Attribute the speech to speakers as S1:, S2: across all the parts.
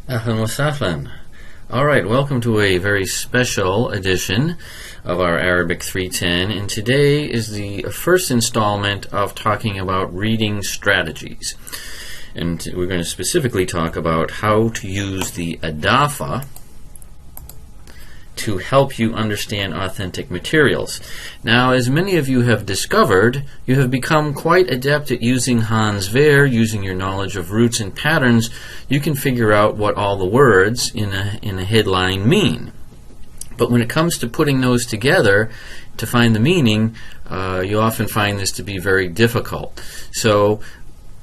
S1: Ahlan wa sahlan. Alright, welcome to a very special edition of our Arabic 310, and today is the first installment of talking about reading strategies. And we're going to specifically talk about how to use the Idaafa to help you understand authentic materials. Now, as many of you have discovered, you have become quite adept at using Hans Ver. Using your knowledge of roots and patterns, you can figure out what all the words in a headline mean. But when it comes to putting those together to find the meaning, you often find this to be very difficult. So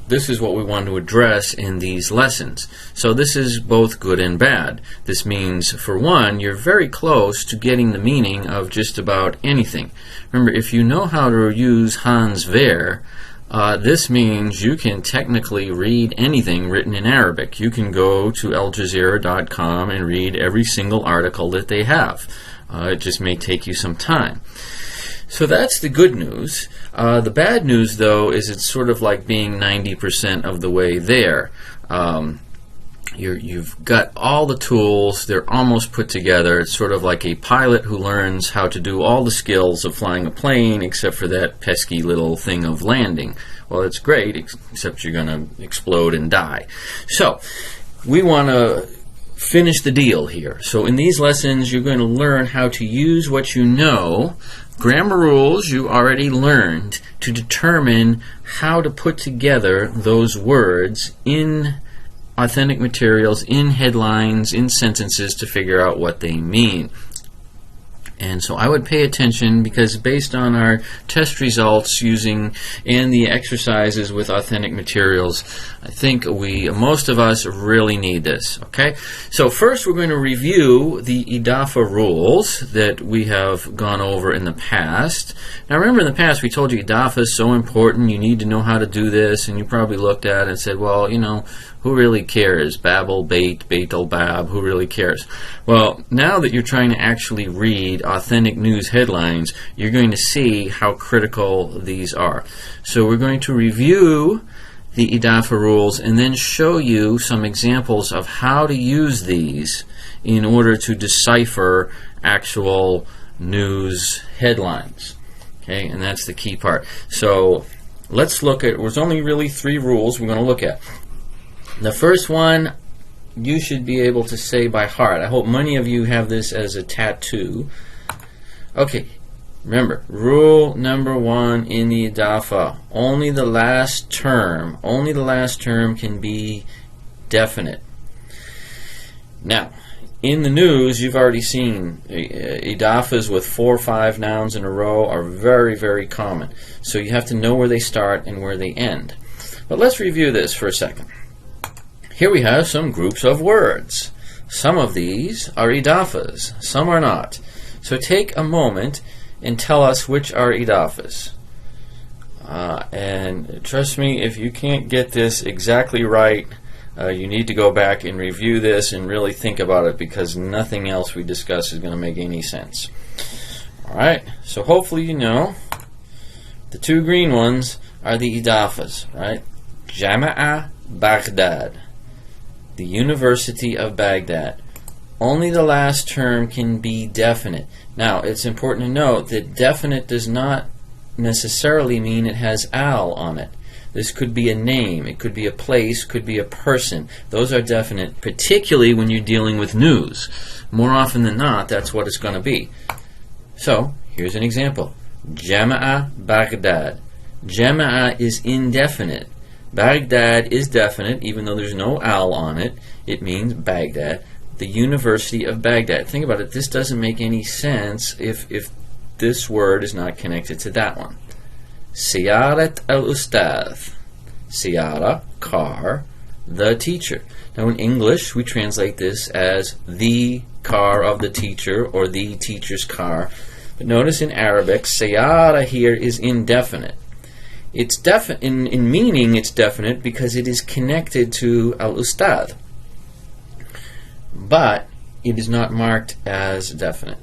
S1: this is what we want to address in these lessons. So this is both good and bad. This means, for one, you're very close to getting the meaning of just about anything. Remember, if you know how to use Hans Ver, this means you can technically read anything written in Arabic. You can go to aljazeera.com and read every single article that they have. It just may take you some time. So that's the good news. The bad news, though, is it's sort of like being 90% of the way there. You've got all the tools. They're almost put together. It's sort of like a pilot who learns how to do all the skills of flying a plane except for that pesky little thing of landing. Well, it's great, except you're going to explode and die. So we want to finish the deal here. So in these lessons, you're going to learn how to use what you know. Grammar rules you already learned to determine how to put together those words in authentic materials, in headlines, in sentences to figure out what they mean. And so I would pay attention, because based on our test results and the exercises with authentic materials, I think most of us really need this. Okay? So first we're going to review the Idaafa rules that we have gone over in the past. Now remember, in the past we told you Idaafa is so important, you need to know how to do this, and you probably looked at it and said, well, you know, who really cares? Babel, bait, baitel, bab, who really cares? Well, now that you're trying to actually read authentic news headlines, you're going to see how critical these are. So we're going to review the Idaafa rules and then show you some examples of how to use these in order to decipher actual news headlines. Okay, and that's the key part. So let's look at, there's only really 3 rules we're going to look at. The first one you should be able to say by heart. I hope many of you have this as a tattoo. Okay, remember, rule number 1 in the Idaafa, only the last term can be definite. Now, in the news, you've already seen Idaafas with 4 or 5 nouns in a row are very, very common. So you have to know where they start and where they end. But let's review this for a second. Here we have some groups of words. Some of these are Idaafas, some are not. So take a moment and tell us which are Idaafas. And trust me, if you can't get this exactly right, you need to go back and review this and really think about it, because nothing else we discuss is going to make any sense. Alright, so hopefully you know the 2 green ones are the Idaafas, right? Jama'a Baghdad, the University of Baghdad. Only the last term can be definite. Now, it's important to note that definite does not necessarily mean it has al on it. This could be a name, it could be a place, could be a person. Those are definite, particularly when you're dealing with news. More often than not, that's what it's going to be. So, here's an example. Jama'a Baghdad. Jama'a is indefinite. Baghdad is definite, even though there's no al on it. It means Baghdad. The University of Baghdad. Think about it. This doesn't make any sense if this word is not connected to that one. Siyarat al-Ustadh. Siyara, car, the teacher. Now in English, we translate this as the car of the teacher or the teacher's car. But notice in Arabic, Siyara here is indefinite. It's in meaning it's definite because it is connected to al-Ustadh. But it is not marked as definite.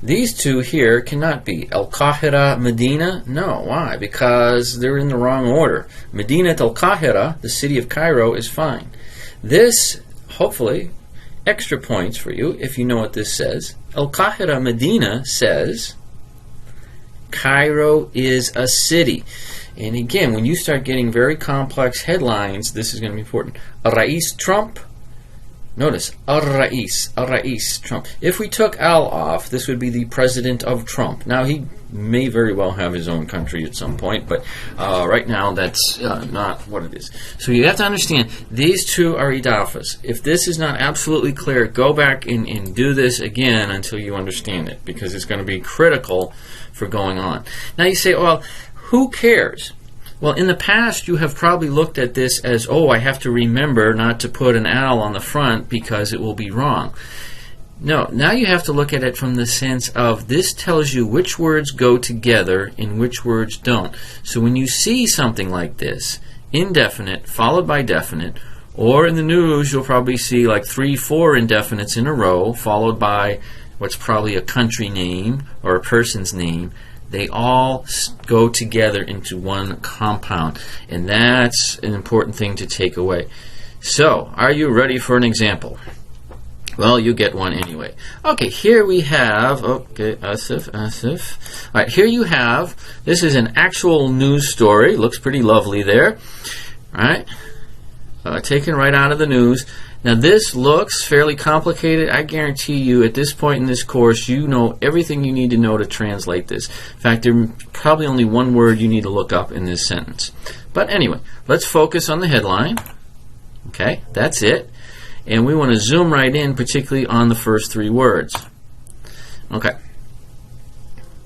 S1: These 2 here cannot be. Al-Qahira, Medina? No. Why? Because they're in the wrong order. Medinat al-Qahira, the city of Cairo, is fine. This, hopefully, extra points for you if you know what this says. Al-Qahira Medina says Cairo is a city. And again, when you start getting very complex headlines, this is going to be important. Rais Trump. Notice, Rais Trump. If we took Al off, this would be the president of Trump. Now, he may very well have his own country at some point, but right now that's not what it is. So you have to understand, these two are idafas. If this is not absolutely clear, go back and do this again until you understand it, because it's going to be critical for going on. Now you say, well, who cares? Well, in the past, you have probably looked at this as, oh, I have to remember not to put an al on the front because it will be wrong. No, now you have to look at it from the sense of this tells you which words go together and which words don't. So when you see something like this, indefinite followed by definite, or in the news you'll probably see like 3-4 indefinites in a row followed by what's probably a country name or a person's name, they all go together into one compound. And that's an important thing to take away. So, are you ready for an example? Well, you get one anyway. Okay, here we have, asif. Alright, here you have, this is an actual news story. Looks pretty lovely there. Alright, taken right out of the news. Now this looks fairly complicated. I guarantee you at this point in this course you know everything you need to know to translate this. In fact, there's probably only one word you need to look up in this sentence. But anyway, let's focus on the headline. Okay, that's it. And we want to zoom right in, particularly on the first three words. Okay.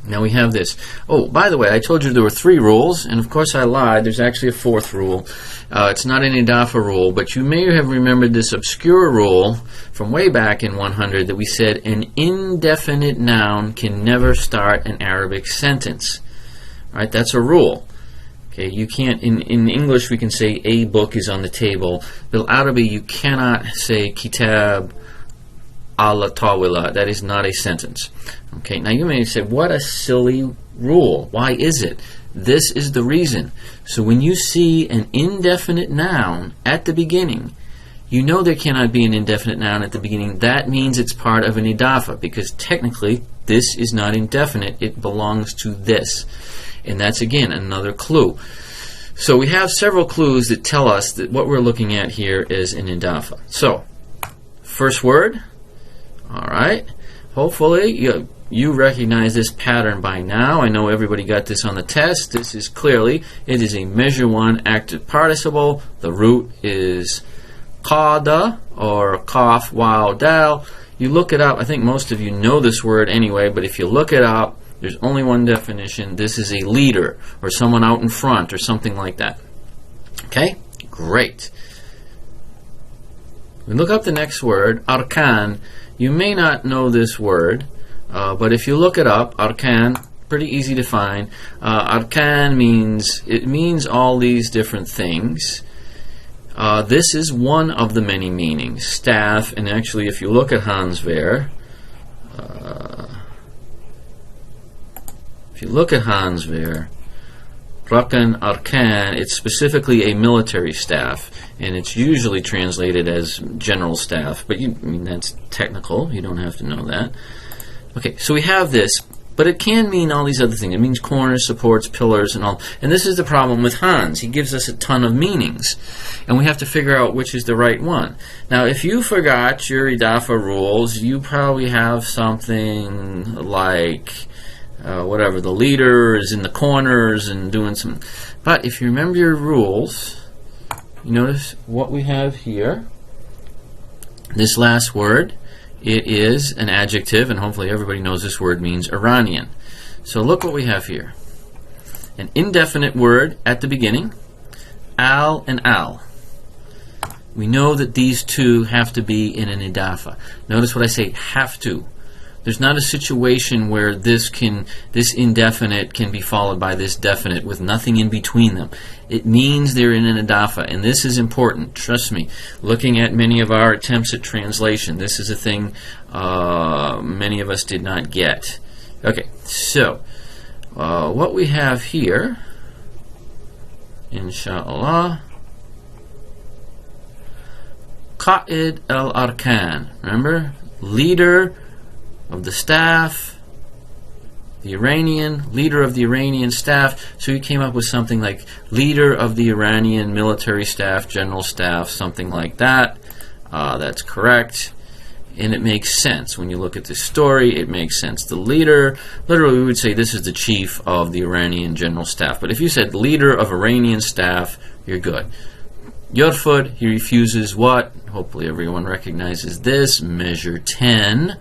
S1: Now we have this. Oh, by the way, I told you there were 3 rules, and of course I lied. There's actually a 4th rule. It's not an Idaafa rule, but you may have remembered this obscure rule from way back in 100 that we said an indefinite noun can never start an Arabic sentence. Right? That's a rule. Okay, you can't, in English we can say a book is on the table. Bil Arabi you cannot say kitab ala tawila. That is not a sentence. Okay, now you may say, what a silly rule. Why is it? This is the reason. So when you see an indefinite noun at the beginning, you know there cannot be an indefinite noun at the beginning. That means it's part of an Idaafa, because technically this is not indefinite. It belongs to this. And that's, again, another clue. So we have several clues that tell us that what we're looking at here is an Idaafa. So, first word. Alright, hopefully you recognize this pattern by now. I know everybody got this on the test. This is clearly, it is a measure 1 active participle. The root is qada or qaf, waw, dal. You look it up. I think most of you know this word anyway, but if you look it up, there's only one definition. This is a leader or someone out in front or something like that. Okay, great. We look up the next word, arkan. You may not know this word, but if you look it up, arkan, pretty easy to find. Arkan means all these different things. This is one of the many meanings. Staff, and actually if you look at Hanswehr, Rakan Arkan, it's specifically a military staff, and it's usually translated as general staff, but I mean that's technical, you don't have to know that. Okay, so we have this, but it can mean all these other things. It means corners, supports, pillars, and all. And this is the problem with Hans. He gives us a ton of meanings, and we have to figure out which is the right one. Now, if you forgot your Idaafa rules, you probably have something like whatever, the leader is in the corners and doing some. But if you remember your rules, you notice what we have here. This last word, it is an adjective, and hopefully everybody knows this word means Iranian. So look what we have here. An indefinite word at the beginning, al and al. We know that these two have to be in an Idaafa. Notice what I say, have to. There's not a situation where this indefinite can be followed by this definite with nothing in between them. It means they're in an Idaafa, and this is important. Trust me. Looking at many of our attempts at translation, this is a thing many of us did not get. Okay, so what we have here, inshallah, Qa'id al-Arkan. Remember? Leader of the staff, the Iranian, leader of the Iranian staff. So he came up with something like leader of the Iranian military staff, general staff, something like that. That's correct. And it makes sense. When you look at this story, it makes sense. The leader, literally we would say this is the chief of the Iranian general staff. But if you said leader of Iranian staff, you're good. Yarfud, he refuses what? Hopefully everyone recognizes this. Measure 10.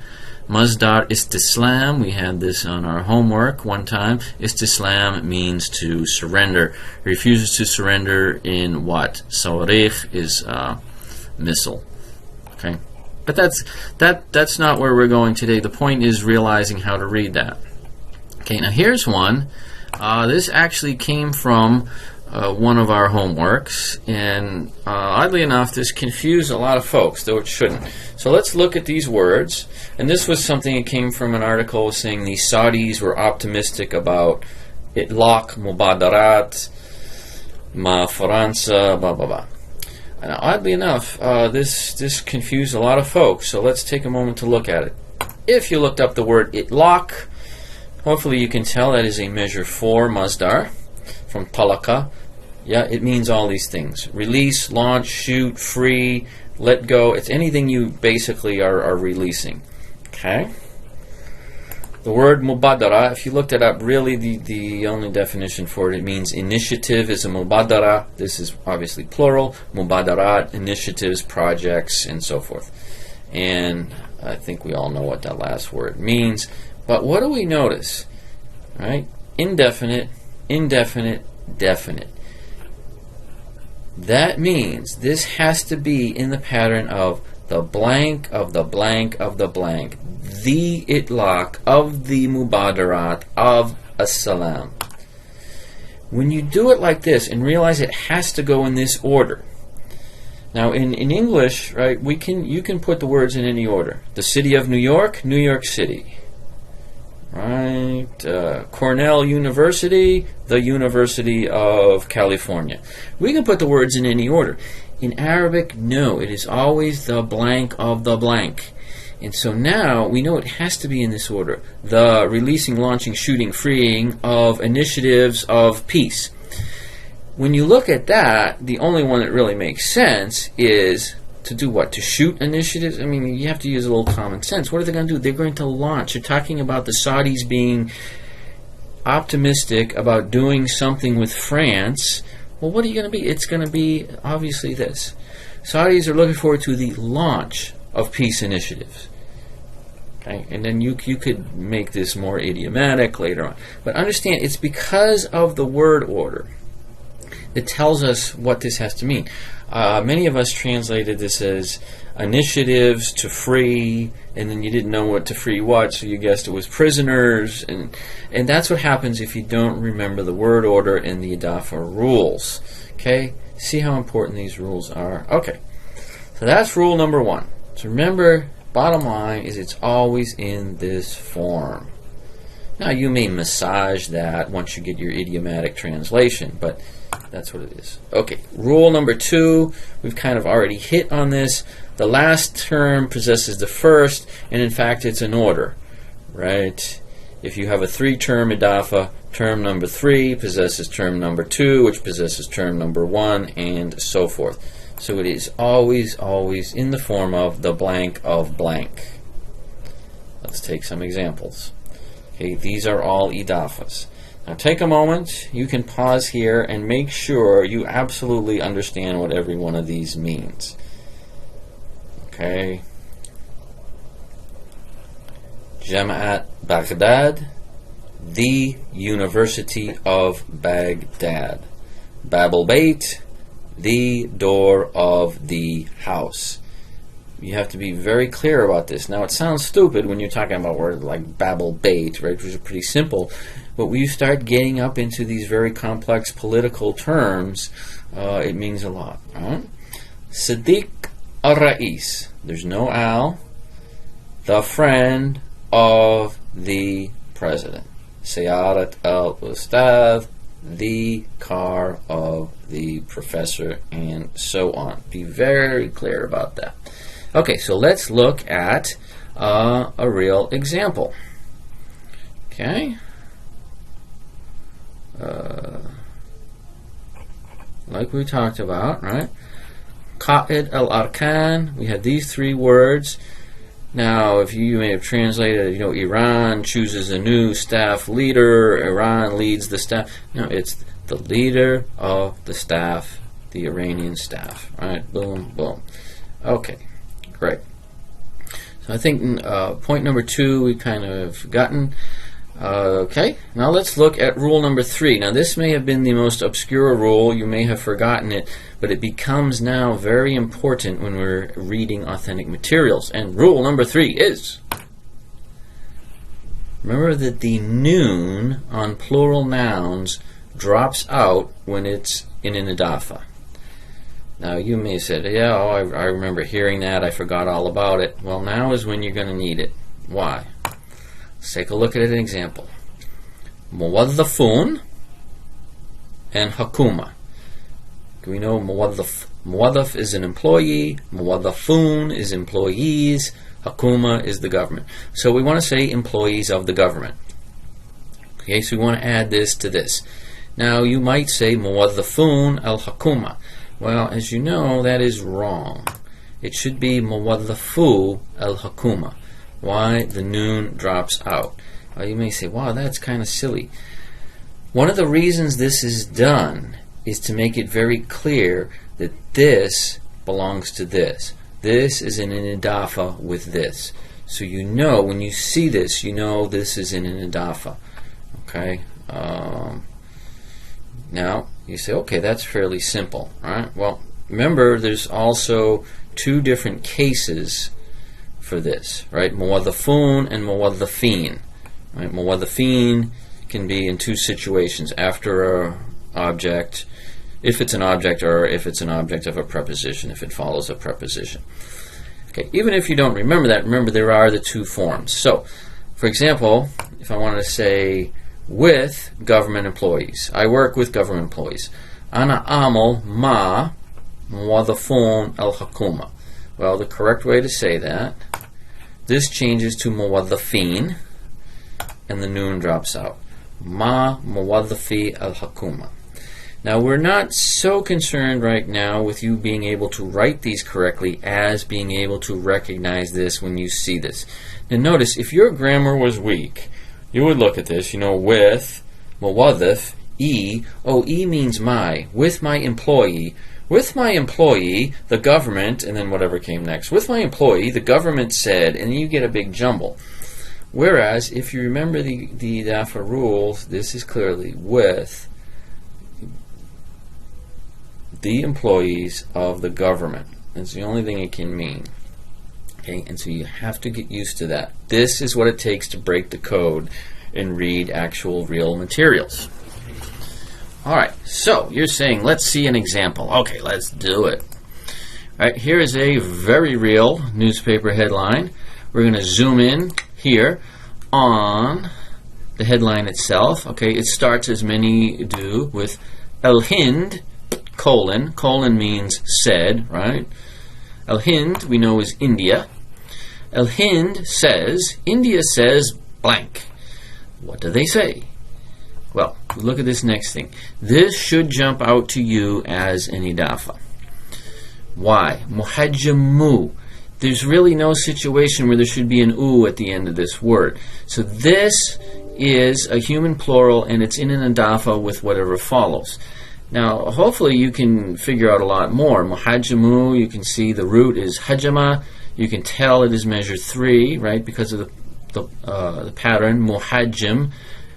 S1: Masdar istislam. We had this on our homework one time. Istislam means to surrender. He refuses to surrender in what? Sawarikh is missile. Okay? But that's not where we're going today. The point is realizing how to read that. Okay, now here's one. This actually came from one of our homeworks, and oddly enough, this confused a lot of folks, though it shouldn't. So let's look at these words. And this was something that came from an article saying the Saudis were optimistic about itlaq, mubadarat, ma Faransa, blah, blah, blah. Now, oddly enough, this confused a lot of folks, so let's take a moment to look at it. If you looked up the word itlaq, hopefully you can tell that is a measure 4 masdar from talaka. Yeah, it means all these things. Release, launch, shoot, free, let go. It's anything you basically are releasing. Okay? The word mubadara, if you looked it up, really the only definition for it means initiative is a mubadara. This is obviously plural. Mubadarat, initiatives, projects, and so forth. And I think we all know what that last word means. But what do we notice? Right? Indefinite, indefinite, definite. That means this has to be in the pattern of the blank of the blank of the blank. The itlaq of the mubadarat of as-salam. When you do it like this and realize it has to go in this order. Now in English, right, you can put the words in any order. The city of New York, New York City. Right? Cornell University, the University of California. We can put the words in any order. In Arabic, no, it is always the blank of the blank. And so now we know it has to be in this order. The releasing, launching, shooting, freeing of initiatives of peace. When you look at that, the only one that really makes sense is to do what? To shoot initiatives? I mean, you have to use a little common sense. What are they going to do? They're going to launch. You're talking about the Saudis being optimistic about doing something with France. Well, what are you going to be? It's going to be obviously this. Saudis are looking forward to the launch of peace initiatives. Okay? And then you could make this more idiomatic later on. But understand, it's because of the word order that tells us what this has to mean. Many of us translated this as initiatives to free, and then you didn't know what to free what, so you guessed it was prisoners, and that's what happens if you don't remember the word order and the Idaafa rules. Okay? See how important these rules are? Okay. So that's rule number 1. So remember, bottom line is it's always in this form. Now you may massage that once you get your idiomatic translation, but that's what it is. Okay, rule number 2, we've kind of already hit on this. The last term possesses the first, and in fact it's an order, right? If you have a 3-term Idaafa, term number 3 possesses term number 2, which possesses term number 1, and so forth. So it is always, always in the form of the blank of blank. Let's take some examples. Okay, these are all Idaafas. Now take a moment, you can pause here and make sure you absolutely understand what every one of these means. Okay. Jama'at Baghdad, the University of Baghdad. Babel Bait, the door of the house. You have to be very clear about this. Now it sounds stupid when you're talking about words like Babel Bait, right, which is pretty simple. But when you start getting up into these very complex political terms, it means a lot. Right? Sadiq al-Ra'is, there's no al, the friend of the president. Sayarat al-Ustad, the car of the professor, and so on. Be very clear about that. Okay, so let's look at a real example. Okay. Like we talked about, right? Qa'id al-Arkan, we have these three words. Now, if you may have translated, Iran chooses a new staff leader, Iran leads the staff. No, it's the leader of the staff, the Iranian staff. Right? Boom, boom. Okay, great. So I think point number 2 we kind of gotten. Okay, now let's look at rule number 3. Now this may have been the most obscure rule, you may have forgotten it, but it becomes now very important when we're reading authentic materials. And rule number 3 is, remember that the noon on plural nouns drops out when it's in an Idaafa. Now you may have said, yeah, I remember hearing that, I forgot all about it. Well, now is when you're going to need it. Why? Let's take a look at an example. Muwaddafun and Hakuma. We know Muwaddaf is an employee, Muwaddafun is employees, Hakuma is the government. So we want to say employees of the government. Okay, so we want to add this to this. Now you might say Muwaddafun al-Hakuma. Well, as you know, that is wrong. It should be Muwaddafu al-Hakuma. Why? The noon drops out. Well, you may say, wow, that's kind of silly. One of the reasons this is done is to make it very clear that this belongs to this. This is in an Idaafa with this. So you know, when you see this, you know this is in an Idaafa. Okay? Now, you say, okay, that's fairly simple. Right? Well, remember, there's also 2 different cases for this, right? Muwaddafun and muwaddafin. Right? Muwaddafin can be in 2 situations: after an object, if it's an object, or if it's an object of a preposition, if it follows a preposition. Okay, even if you don't remember that, remember there are the 2 forms. So, for example, if I wanted to say with government employees, I work with government employees. Ana amal ma muwaddafun al-Hakuma. Well, the correct way to say that, this changes to muwaddafin, and the noon drops out. Ma muwaddafi al-Hakuma. Now, we're not so concerned right now with you being able to write these correctly as being able to recognize this when you see this. Now, notice, if your grammar was weak, you would look at this, with muwaddaf, E. Oh, E means my. With my employee. With my employee, the government, and then whatever came next. With my employee, the government said, and you get a big jumble. Whereas, if you remember the Idaafa rules, this is clearly with the employees of the government. That's the only thing it can mean. Okay, and so you have to get used to that. This is what it takes to break the code and read actual real materials. Alright, so you're saying, let's see an example. Okay, let's do it. Alright, here is a very real newspaper headline. We're going to zoom in here on the headline itself. Okay, it starts, as many do, with Al-Hind, colon. Colon means said, right? Al-Hind, we know, is India. Al-Hind says, India says blank. What do they say? Well, look at this next thing. This should jump out to you as an Idaafa. Why? Muhajjamu. There's really no situation where there should be an u at the end of this word. So this is a human plural, and it's in an Idaafa with whatever follows. Now, hopefully you can figure out a lot more. Muhajjamu, you can see the root is hajjama. You can tell it is measure 3, right, because of the pattern. Muhajjim.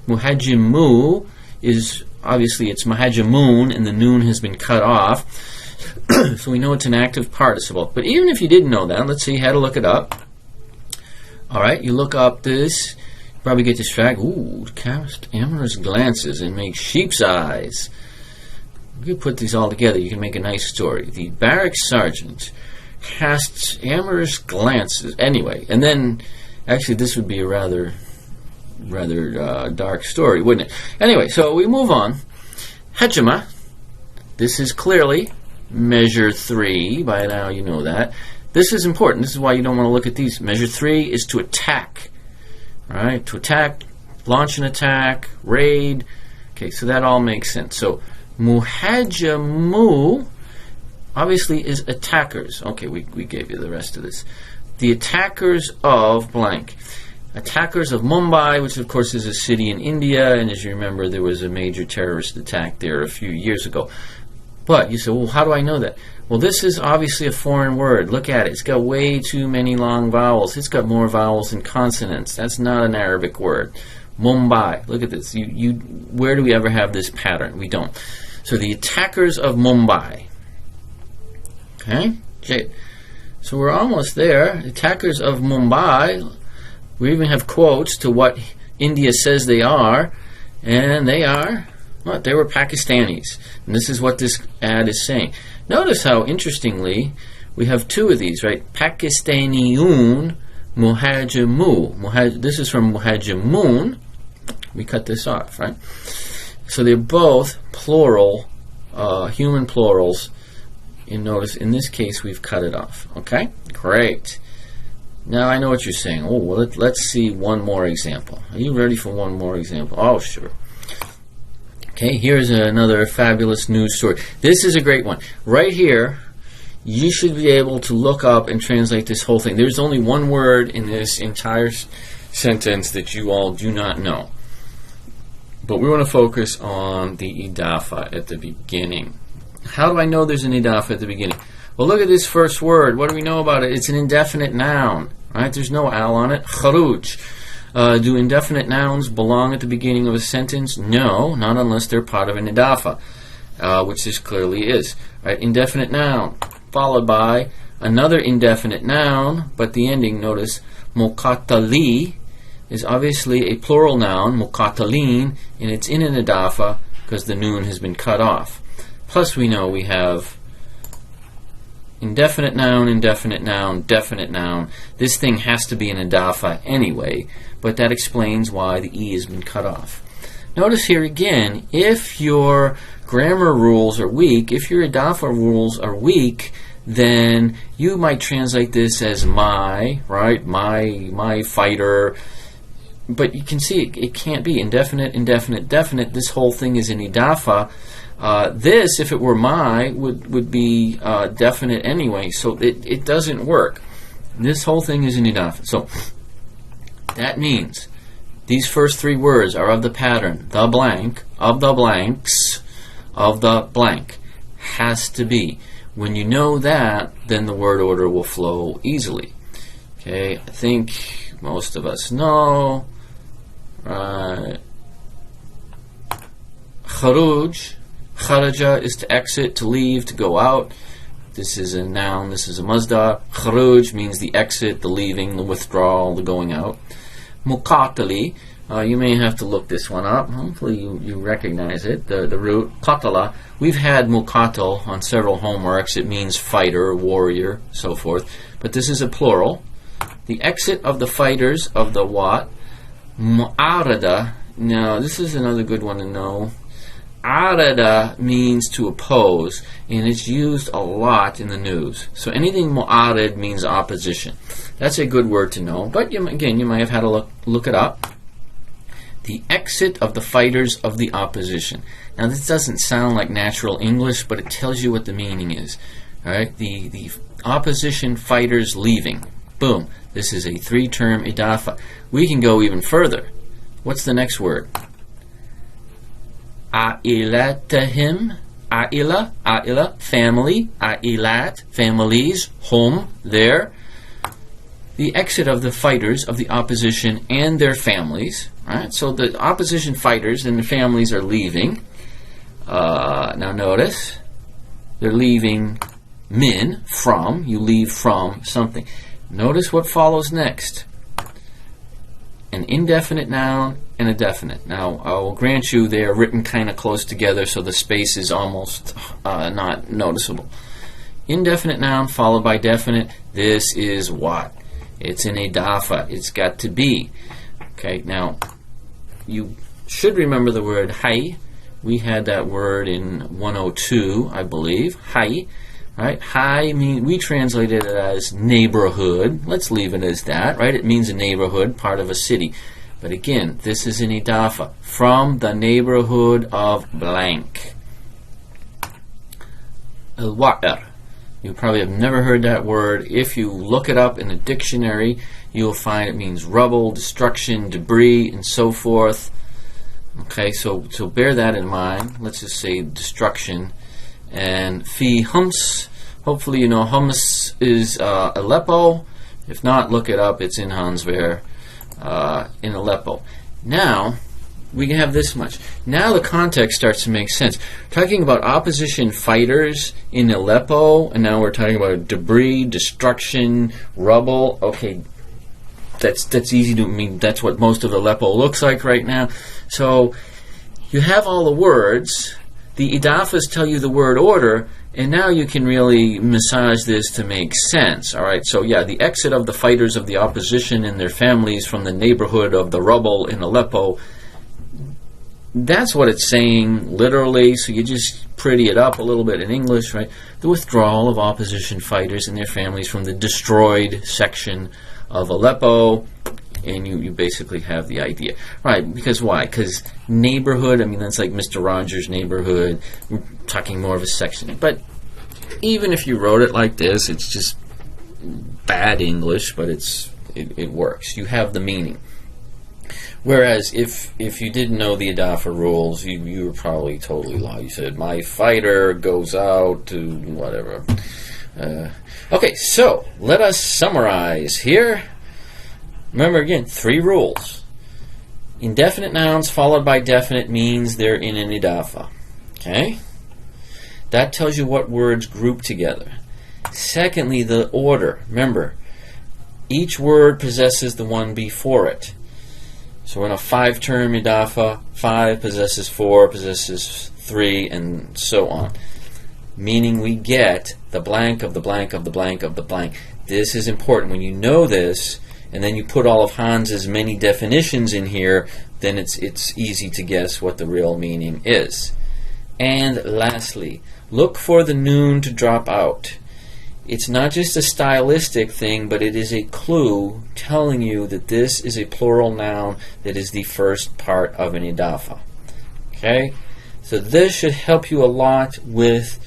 S1: Muhajjimu is, obviously, it's muhajjamun, and the noon has been cut off. So we know it's an active participle. But even if you didn't know that, let's say you had to look it up. Alright, you look up this, you probably get distracted. Ooh, cast amorous glances and make sheep's eyes. You put these all together, you can make a nice story. The barracks sergeant casts amorous glances. Anyway, and then, actually, this would be a rather dark story, wouldn't it? Anyway, so we move on. Hajama, this is clearly measure 3. By now you know that. This is important. This is why you don't want to look at these. Measure 3 is to attack. All right, to attack, launch an attack, raid. Okay, so that all makes sense. So muhajamu obviously is attackers. Okay, we gave you the rest of this. The attackers of blank. Attackers of Mumbai, which of course is a city in India, and as you remember, there was a major terrorist attack there a few years ago. But you say, well, how do I know that? Well, this is obviously a foreign word. Look at it. It's got way too many long vowels. It's got more vowels than consonants. That's not an Arabic word. Mumbai. Look at this. Where do we ever have this pattern? We don't. So the attackers of Mumbai. Okay? So we're almost there. Attackers of Mumbai. We even have quotes to what India says they are. And they are... What? They were Pakistanis. And this is what this ad is saying. Notice how, interestingly, we have two of these, right? Pakistaniyun muhajimu. This is from muhajimun. We cut this off, right? So they're both plural, human plurals. And notice, in this case, we've cut it off. Okay? Great. Now I know what you're saying. Oh, well, let's see one more example. Are you ready for one more example? Oh, sure. Okay, here's another fabulous news story. This is a great one. Right here, you should be able to look up and translate this whole thing. There's only one word in this entire sentence that you all do not know. But we want to focus on the Idaafa at the beginning. How do I know there's an Idaafa at the beginning? Well, look at this first word. What do we know about it? It's an indefinite noun. Right? There's no al on it. Kharuj. Do indefinite nouns belong at the beginning of a sentence? No, not unless they're part of an Idaafa, which this clearly is. Right? Indefinite noun, followed by another indefinite noun, but the ending, notice, muqatali is obviously a plural noun, muqatalin, and it's in an Idaafa because the noon has been cut off. Plus we know we have indefinite noun, definite noun. This thing has to be an Idaafa anyway, but that explains why the E has been cut off. Notice here again, if your grammar rules are weak, if your Idaafa rules are weak, then you might translate this as my, right? My fighter. But you can see it can't be indefinite, definite. This whole thing is an Idaafa. This, if it were my, would be definite anyway, so it doesn't work. This whole thing is an Idaafa. So that means these first three words are of the pattern, the blank, of the blanks, of the blank. Has to be. When you know that, then the word order will flow easily. Okay, I think most of us know. Kharuj. Kharaja is to exit, to leave, to go out. This is a noun, this is a masdar. Kharuj means the exit, the leaving, the withdrawal, the going out. Muqatali, you may have to look this one up. Hopefully you recognize it. The root, qatala. We've had muqatal on several homeworks. It means fighter, warrior, so forth. But this is a plural. The exit of the fighters of the what? Mu'arada. Now, this is another good one to know. Arada means to oppose, and it's used a lot in the news. So anything mu'arid means opposition. That's a good word to know, but again, you might have had to look it up. The exit of the fighters of the opposition. Now, this doesn't sound like natural English, but it tells you what the meaning is. All right, the opposition fighters leaving. Boom. This is a three-term Idaafa. We can go even further. What's the next word? A'ilatahim, a'ila, family, a'ilat, families, home, there. The exit of the fighters of the opposition and their families. Right? So the opposition fighters and their families are leaving. Now notice, they're leaving min, from, you leave from something. Notice what follows next. An indefinite noun and a definite. Now, I will grant you they are written kind of close together, so the space is almost not noticeable. Indefinite noun followed by definite. This is what? It's an Idaafa. It's got to be. Okay, now, you should remember the word hay, We had that word in 102, I believe. Hai. Right? Hai mean we translated it as neighborhood. Let's leave it as that, right? It means a neighborhood, part of a city. But again, this is an Idaafa. From the neighborhood of blank. Al-Wa'ir. You probably have never heard that word. If you look it up in a dictionary, you'll find it means rubble, destruction, debris, and so forth. Okay, so bear that in mind. Let's just say destruction. And fi Homs, hopefully you know Homs is Aleppo. If not, look it up. It's in Hanswehr, in Aleppo. Now, we have this much. Now the context starts to make sense. Talking about opposition fighters in Aleppo, and now we're talking about debris, destruction, rubble. Okay, that's easy to mean. That's what most of Aleppo looks like right now. So you have all the words. The Idaafas tell you the word order, and now you can really massage this to make sense. All right, so yeah, the exit of the fighters of the opposition and their families from the neighborhood of the rubble in Aleppo. That's what it's saying, literally, so you just pretty it up a little bit in English, right? The withdrawal of opposition fighters and their families from the destroyed section of Aleppo, and you basically have the idea. Right, because why? Because neighborhood, I mean, that's like Mr. Rogers' neighborhood. We're talking more of a section. But even if you wrote it like this, it's just bad English, but it works. You have the meaning. Whereas if you didn't know the Idaafa rules, you were probably totally lost. You said, my fighter goes out to whatever. Okay, so let us summarize here. Remember again, 3 rules. Indefinite nouns followed by definite means they're in an Idaafa. Okay? That tells you what words group together. Secondly, the order. Remember, each word possesses the one before it. So in a 5-term Idaafa, 5 possesses 4, possesses 3, and so on. Meaning we get the blank of the blank of the blank of the blank. This is important. When you know this, and then you put all of Hans's many definitions in here, then it's easy to guess what the real meaning is. And lastly, look for the noon to drop out. It's not just a stylistic thing, but it is a clue telling you that this is a plural noun that is the first part of an Idaafa. Okay? So this should help you a lot with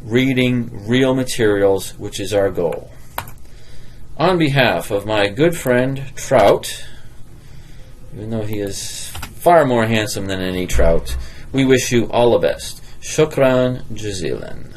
S1: reading real materials, which is our goal. On behalf of my good friend Trout, even though he is far more handsome than any trout, we wish you all the best. Shukran jazilan.